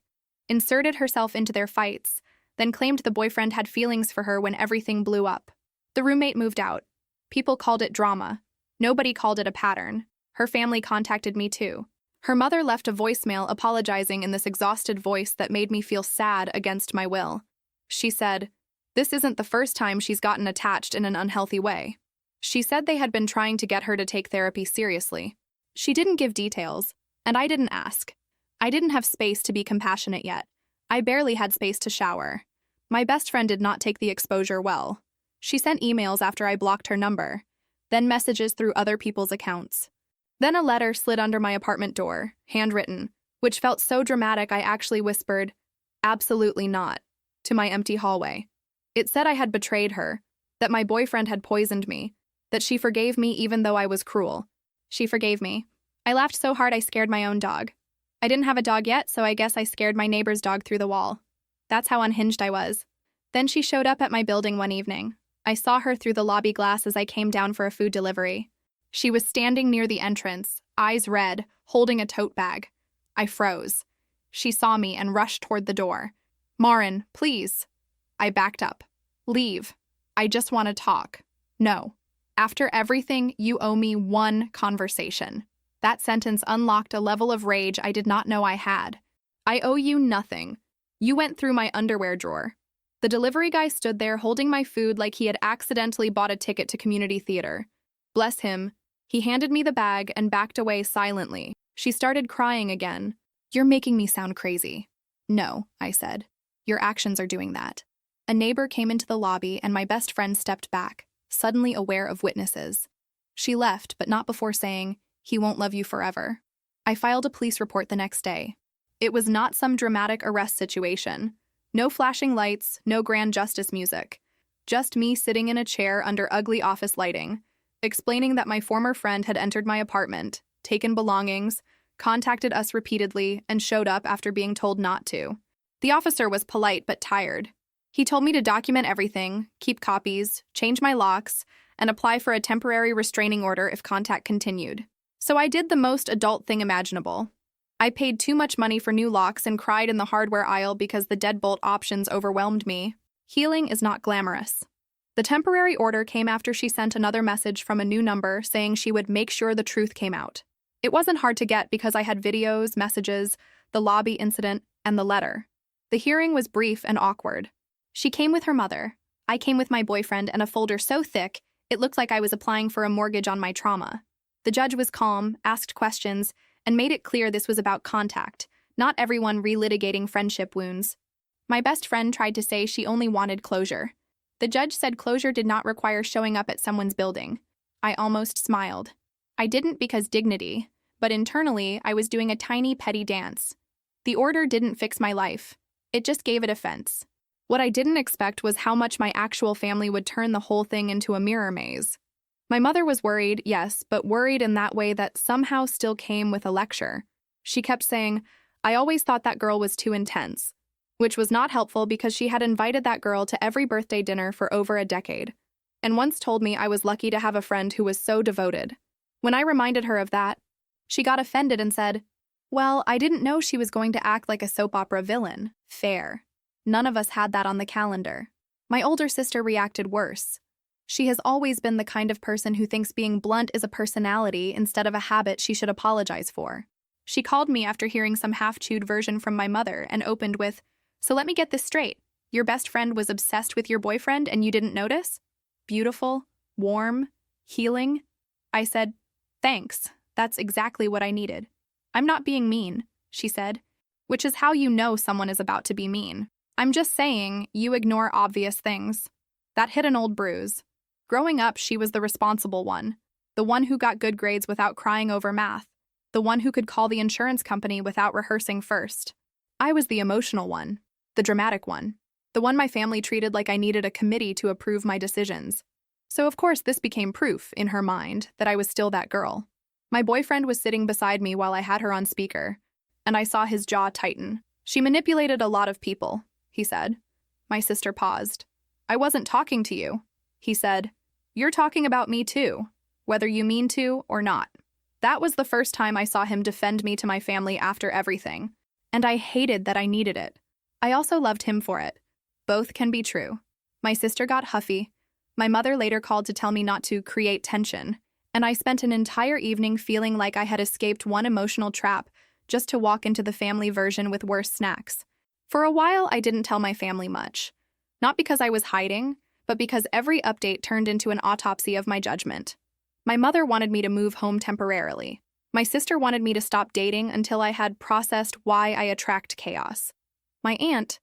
inserted herself into their fights, then claimed the boyfriend had feelings for her when everything blew up. The roommate moved out. People called it drama. Nobody called it a pattern. Her family contacted me too. Her mother left a voicemail apologizing in this exhausted voice that made me feel sad against my will. She said, "This isn't the first time she's gotten attached in an unhealthy way." She said they had been trying to get her to take therapy seriously. She didn't give details, and I didn't ask. I didn't have space to be compassionate yet. I barely had space to shower. My best friend did not take the exposure well. She sent emails after I blocked her number, then messages through other people's accounts. Then a letter slid under my apartment door, handwritten, which felt so dramatic I actually whispered, "Absolutely not," to my empty hallway. It said I had betrayed her, that my boyfriend had poisoned me, that she forgave me even though I was cruel. She forgave me. I laughed so hard I scared my own dog. I didn't have a dog yet, so I guess I scared my neighbor's dog through the wall. That's how unhinged I was. Then she showed up at my building one evening. I saw her through the lobby glass as I came down for a food delivery. She was standing near the entrance, eyes red, holding a tote bag. I froze. She saw me and rushed toward the door. "Marin, please." I backed up. "Leave. I just want to talk." "No. After everything, you owe me one conversation." That sentence unlocked a level of rage I did not know I had. "I owe you nothing. You went through my underwear drawer." The delivery guy stood there holding my food like he had accidentally bought a ticket to community theater. Bless him. He handed me the bag and backed away silently. She started crying again. "You're making me sound crazy." "No," I said. "Your actions are doing that." A neighbor came into the lobby and my best friend stepped back, suddenly aware of witnesses. She left, but not before saying, "He won't love you forever." I filed a police report the next day. It was not some dramatic arrest situation. No flashing lights, no grand justice music. Just me sitting in a chair under ugly office lighting, explaining that my former friend had entered my apartment, taken belongings, contacted us repeatedly, and showed up after being told not to. The officer was polite but tired. He told me to document everything, keep copies, change my locks, and apply for a temporary restraining order if contact continued. So I did the most adult thing imaginable. I paid too much money for new locks and cried in the hardware aisle because the deadbolt options overwhelmed me. Healing is not glamorous. The temporary order came after she sent another message from a new number saying she would make sure the truth came out. It wasn't hard to get because I had videos, messages, the lobby incident, and the letter. The hearing was brief and awkward. She came with her mother. I came with my boyfriend and a folder so thick, it looked like I was applying for a mortgage on my trauma. The judge was calm, asked questions, and made it clear this was about contact, not everyone relitigating friendship wounds. My best friend tried to say she only wanted closure. The judge said closure did not require showing up at someone's building. I almost smiled. I didn't because dignity, but internally I was doing a tiny petty dance. The order didn't fix my life. It just gave it offense. What I didn't expect was how much my actual family would turn the whole thing into a mirror maze. My mother was worried, yes, but worried in that way that somehow still came with a lecture. She kept saying, "I always thought that girl was too intense," which was not helpful because she had invited that girl to every birthday dinner for over a decade, and once told me I was lucky to have a friend who was so devoted. When I reminded her of that, she got offended and said, "Well, I didn't know she was going to act like a soap opera villain." Fair. None of us had that on the calendar. My older sister reacted worse. She has always been the kind of person who thinks being blunt is a personality instead of a habit she should apologize for. She called me after hearing some half-chewed version from my mother and opened with, "So let me get this straight. Your best friend was obsessed with your boyfriend and you didn't notice?" Beautiful, warm, healing. I said, "Thanks. That's exactly what I needed." "I'm not being mean," she said, which is how you know someone is about to be mean. "I'm just saying you ignore obvious things." That hit an old bruise. Growing up, she was the responsible one, the one who got good grades without crying over math, the one who could call the insurance company without rehearsing first. I was the emotional one, the dramatic one, the one my family treated like I needed a committee to approve my decisions. So of course this became proof, in her mind, that I was still that girl. My boyfriend was sitting beside me while I had her on speaker, and I saw his jaw tighten. "She manipulated a lot of people," he said. My sister paused. "I wasn't talking to you," he said. "You're talking about me too, whether you mean to or not." That was the first time I saw him defend me to my family after everything, and I hated that I needed it. I also loved him for it. Both can be true. My sister got huffy. My mother later called to tell me not to create tension, and I spent an entire evening feeling like I had escaped one emotional trap just to walk into the family version with worse snacks. For a while, I didn't tell my family much. Not because I was hiding, but because every update turned into an autopsy of my judgment. My mother wanted me to move home temporarily. My sister wanted me to stop dating until I had processed why I attract chaos. My aunt,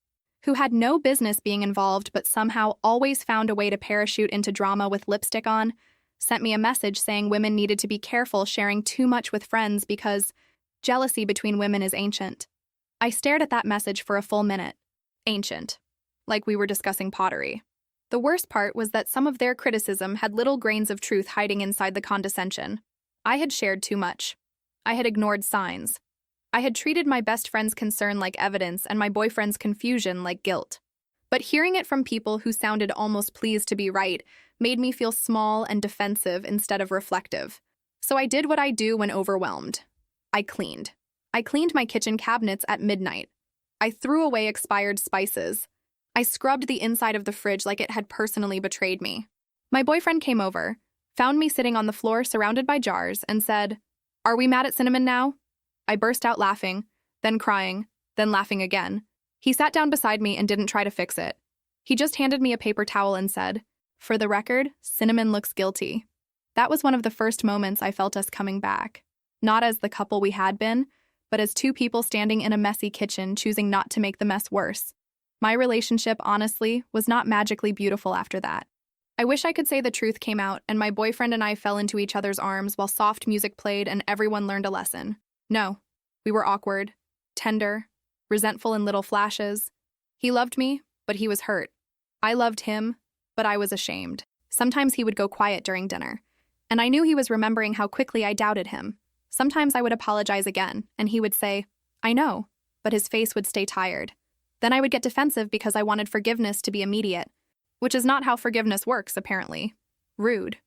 who had no business being involved but somehow always found a way to parachute into drama with lipstick on, sent me a message saying women needed to be careful sharing too much with friends because jealousy between women is ancient. I stared at that message for a full minute. Ancient. Like we were discussing pottery. The worst part was that some of their criticism had little grains of truth hiding inside the condescension. I had shared too much. I had ignored signs. I had treated my best friend's concern like evidence and my boyfriend's confusion like guilt. But hearing it from people who sounded almost pleased to be right made me feel small and defensive instead of reflective. So I did what I do when overwhelmed. I cleaned. I cleaned my kitchen cabinets at midnight. I threw away expired spices. I scrubbed the inside of the fridge like it had personally betrayed me. My boyfriend came over, found me sitting on the floor surrounded by jars, and said, "Are we mad at Cinnamon now?" I burst out laughing, then crying, then laughing again. He sat down beside me and didn't try to fix it. He just handed me a paper towel and said, "For the record, Cinnamon looks guilty." That was one of the first moments I felt us coming back. Not as the couple we had been, but as two people standing in a messy kitchen choosing not to make the mess worse. My relationship, honestly, was not magically beautiful after that. I wish I could say the truth came out and my boyfriend and I fell into each other's arms while soft music played and everyone learned a lesson. No, we were awkward, tender, resentful in little flashes. He loved me, but he was hurt. I loved him, but I was ashamed. Sometimes he would go quiet during dinner, and I knew he was remembering how quickly I doubted him. Sometimes I would apologize again, and he would say, "I know," but his face would stay tired. Then I would get defensive because I wanted forgiveness to be immediate, which is not how forgiveness works, apparently. Rude.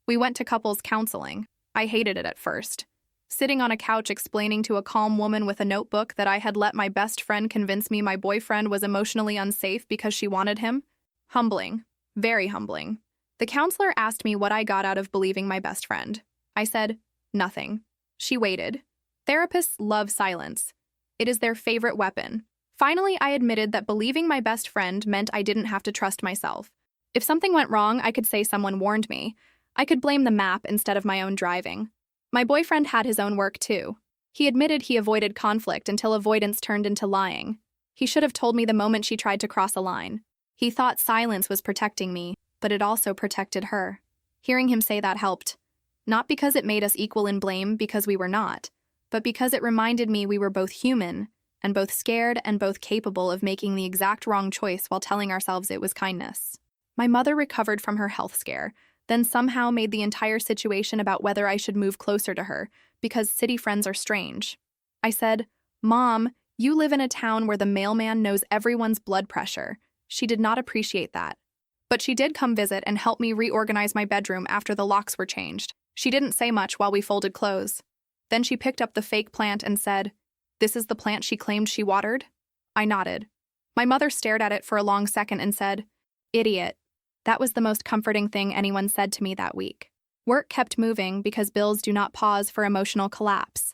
We went to couples counseling. I hated it at first. sitting on a couch explaining to a calm woman with a notebook that I had let my best friend convince me my boyfriend was emotionally unsafe because she wanted him. Humbling. Very humbling. The counselor asked me what I got out of believing my best friend. I said, nothing. She waited. Therapists love silence. It is their favorite weapon. Finally, I admitted that believing my best friend meant I didn't have to trust myself. If something went wrong, I could say someone warned me. I could blame the map instead of my own driving. My boyfriend had his own work too. He admitted he avoided conflict until avoidance turned into lying. He should have told me the moment she tried to cross a line. He thought silence was protecting me, but it also protected her. Hearing him say that helped. Not because it made us equal in blame, because we were not, but because it reminded me we were both human, and both scared and both capable of making the exact wrong choice while telling ourselves it was kindness. My mother recovered from her health scare, then somehow made the entire situation about whether I should move closer to her, because city friends are strange. I said, Mom, you live in a town where the mailman knows everyone's blood pressure. She did not appreciate that. But she did come visit and help me reorganize my bedroom after the locks were changed. She didn't say much while we folded clothes. Then she picked up the fake plant and said, "This is the plant she claimed she watered?" I nodded. My mother stared at it for a long second and said, "Idiot." That was the most comforting thing anyone said to me that week. Work kept moving because bills do not pause for emotional collapse.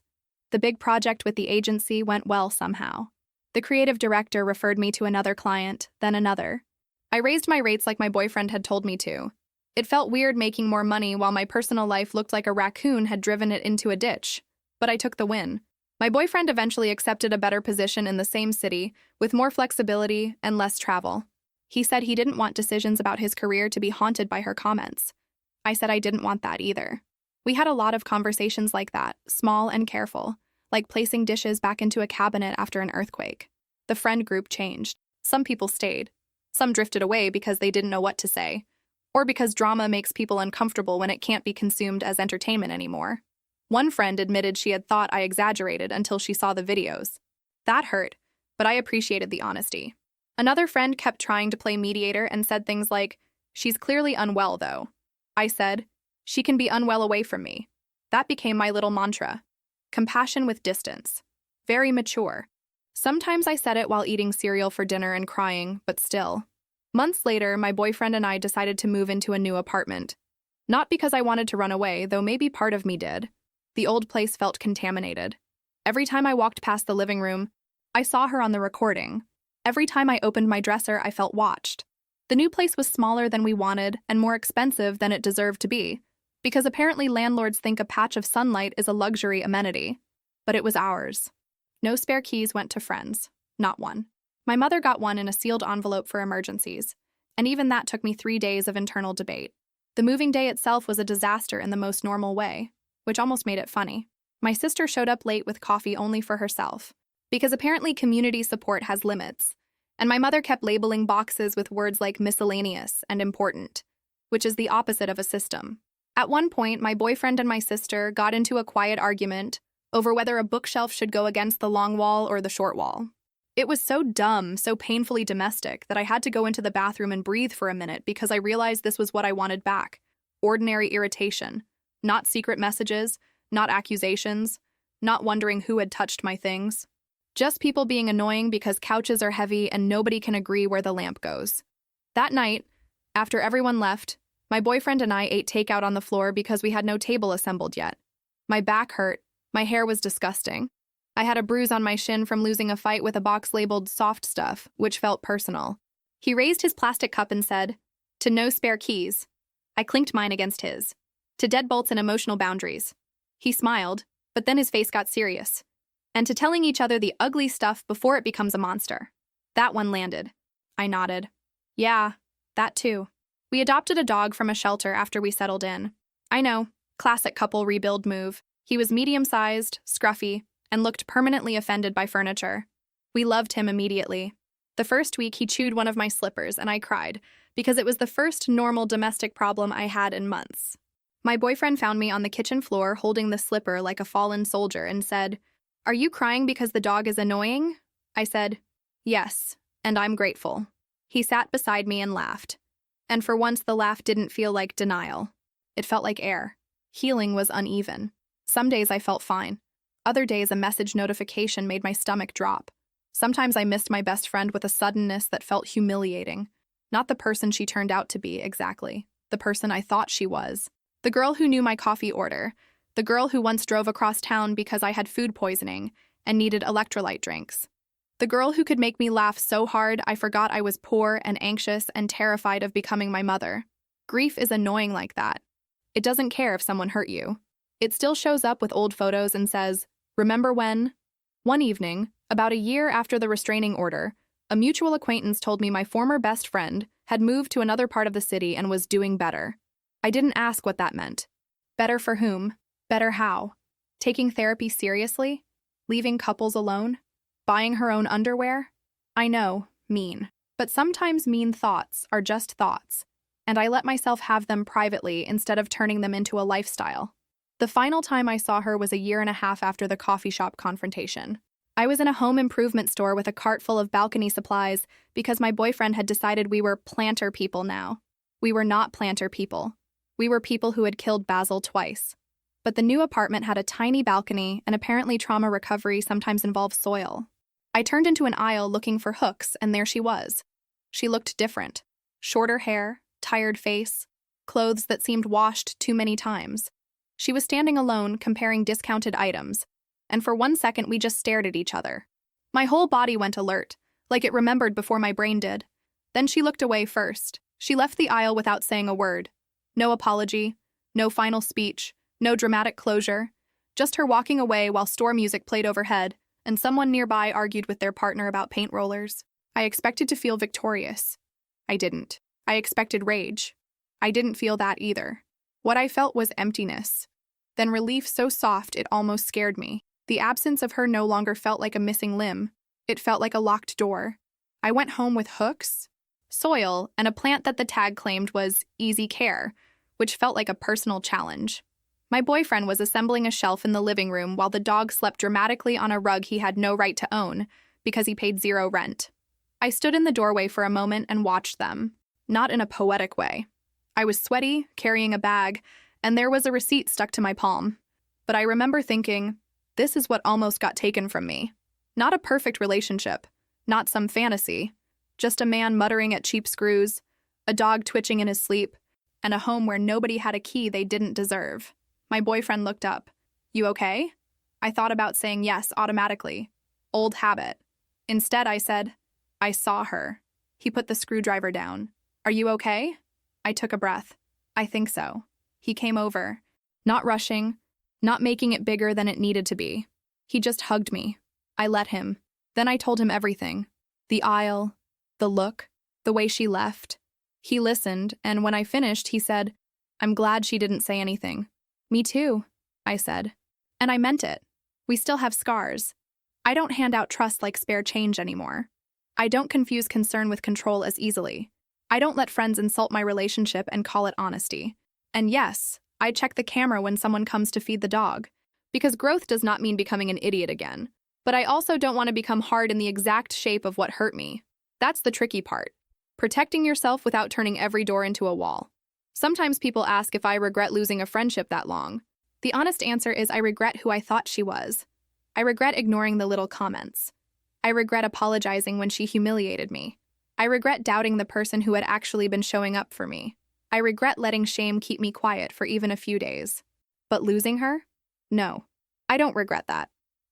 The big project with the agency went well somehow. The creative director referred me to another client, then another. I raised my rates like my boyfriend had told me to. It felt weird making more money while my personal life looked like a raccoon had driven it into a ditch, but I took the win. My boyfriend eventually accepted a better position in the same city, with more flexibility and less travel. He said he didn't want decisions about his career to be haunted by her comments. I said I didn't want that either. We had a lot of conversations like that, small and careful, like placing dishes back into a cabinet after an earthquake. The friend group changed. Some people stayed. Some drifted away because they didn't know what to say, or because drama makes people uncomfortable when it can't be consumed as entertainment anymore. One friend admitted she had thought I exaggerated until she saw the videos. That hurt, but I appreciated the honesty. Another friend kept trying to play mediator and said things like, "She's clearly unwell, though." I said, "She can be unwell away from me." That became my little mantra. Compassion with distance. Very mature. Sometimes I said it while eating cereal for dinner and crying, but still. Months later, my boyfriend and I decided to move into a new apartment. Not because I wanted to run away, though maybe part of me did. The old place felt contaminated. Every time I walked past the living room, I saw her on the recording. Every time I opened my dresser, I felt watched. The new place was smaller than we wanted and more expensive than it deserved to be, because apparently landlords think a patch of sunlight is a luxury amenity. But it was ours. No spare keys went to friends. Not one. My mother got one in a sealed envelope for emergencies, and even that took me 3 days of internal debate. The moving day itself was a disaster in the most normal way, which almost made it funny. My sister showed up late with coffee only for herself, because apparently community support has limits, and my mother kept labeling boxes with words like miscellaneous and important, which is the opposite of a system. At one point, my boyfriend and my sister got into a quiet argument over whether a bookshelf should go against the long wall or the short wall. It was so dumb, so painfully domestic, that I had to go into the bathroom and breathe for a minute because I realized this was what I wanted back. Ordinary irritation. Not secret messages, not accusations, not wondering who had touched my things. Just people being annoying because couches are heavy and nobody can agree where the lamp goes. That night, after everyone left, my boyfriend and I ate takeout on the floor because we had no table assembled yet. My back hurt. My hair was disgusting. I had a bruise on my shin from losing a fight with a box labeled soft stuff, which felt personal. He raised his plastic cup and said, "To no spare keys." I clinked mine against his. "To deadbolts and emotional boundaries." He smiled, but then his face got serious. "And to telling each other the ugly stuff before it becomes a monster." That one landed. I nodded. "Yeah, that too." We adopted a dog from a shelter after we settled in. I know, classic couple rebuild move. He was medium-sized, scruffy, and looked permanently offended by furniture. We loved him immediately. The first week, he chewed one of my slippers, and I cried, because it was the first normal domestic problem I had in months. My boyfriend found me on the kitchen floor holding the slipper like a fallen soldier and said, "Are you crying because the dog is annoying?" I said, "Yes, and I'm grateful." He sat beside me and laughed. And for once, the laugh didn't feel like denial. It felt like air. Healing was uneven. Some days I felt fine. Other days a message notification made my stomach drop. Sometimes I missed my best friend with a suddenness that felt humiliating. Not the person she turned out to be, exactly. The person I thought she was. The girl who knew my coffee order. The girl who once drove across town because I had food poisoning and needed electrolyte drinks. The girl who could make me laugh so hard I forgot I was poor and anxious and terrified of becoming my mother. Grief is annoying like that. It doesn't care if someone hurt you. It still shows up with old photos and says, "Remember when?" One evening, about a year after the restraining order, a mutual acquaintance told me my former best friend had moved to another part of the city and was doing better. I didn't ask what that meant. Better for whom? Better how? Taking therapy seriously? Leaving couples alone? Buying her own underwear? I know, mean. But sometimes mean thoughts are just thoughts, and I let myself have them privately instead of turning them into a lifestyle. The final time I saw her was a year and a half after the coffee shop confrontation. I was in a home improvement store with a cart full of balcony supplies because my boyfriend had decided we were planter people now. We were not planter people. We were people who had killed Basil twice. But the new apartment had a tiny balcony, and apparently trauma recovery sometimes involves soil. I turned into an aisle looking for hooks, and there she was. She looked different. Shorter hair, tired face, clothes that seemed washed too many times. She was standing alone, comparing discounted items, and for 1 second we just stared at each other. My whole body went alert, like it remembered before my brain did. Then she looked away first. She left the aisle without saying a word. No apology, no final speech, no dramatic closure. Just her walking away while store music played overhead, and someone nearby argued with their partner about paint rollers. I expected to feel victorious. I didn't. I expected rage. I didn't feel that either. What I felt was emptiness. Then relief so soft it almost scared me. The absence of her no longer felt like a missing limb. It felt like a locked door. I went home with hooks, soil, and a plant that the tag claimed was easy care, which felt like a personal challenge. My boyfriend was assembling a shelf in the living room while the dog slept dramatically on a rug he had no right to own because he paid zero rent. I stood in the doorway for a moment and watched them, not in a poetic way. I was sweaty, carrying a bag, and there was a receipt stuck to my palm. But I remember thinking, this is what almost got taken from me. Not a perfect relationship, not some fantasy, just a man muttering at cheap screws, a dog twitching in his sleep, and a home where nobody had a key they didn't deserve. My boyfriend looked up. "You okay?" I thought about saying yes automatically. Old habit. Instead, I said, "I saw her." He put the screwdriver down. "Are you okay?" I took a breath. "I think so." He came over, not rushing, not making it bigger than it needed to be. He just hugged me. I let him. Then I told him everything. The aisle, the look, the way she left. He listened, and when I finished, he said, "I'm glad she didn't say anything." "Me too," I said. And I meant it. We still have scars. I don't hand out trust like spare change anymore. I don't confuse concern with control as easily. I don't let friends insult my relationship and call it honesty. And yes, I check the camera when someone comes to feed the dog, because growth does not mean becoming an idiot again. But I also don't want to become hard in the exact shape of what hurt me. That's the tricky part. Protecting yourself without turning every door into a wall. Sometimes people ask if I regret losing a friendship that long. The honest answer is I regret who I thought she was. I regret ignoring the little comments. I regret apologizing when she humiliated me. I regret doubting the person who had actually been showing up for me. I regret letting shame keep me quiet for even a few days. But losing her? No, I don't regret that.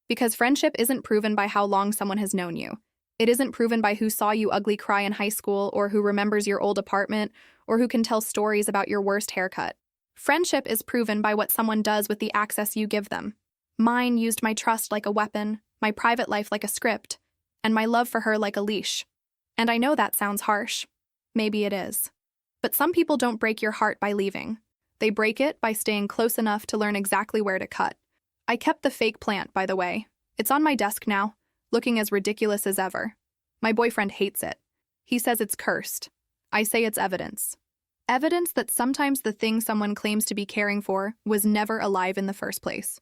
Because friendship isn't proven by how long someone has known you. It isn't proven by who saw you ugly cry in high school or who remembers your old apartment or who can tell stories about your worst haircut. Friendship is proven by what someone does with the access you give them. Mine used my trust like a weapon, my private life like a script, and my love for her like a leash. And I know that sounds harsh. Maybe it is. But some people don't break your heart by leaving. They break it by staying close enough to learn exactly where to cut. I kept the fake plant, by the way. It's on my desk now, looking as ridiculous as ever. My boyfriend hates it. He says it's cursed. I say it's evidence. Evidence that sometimes the thing someone claims to be caring for was never alive in the first place.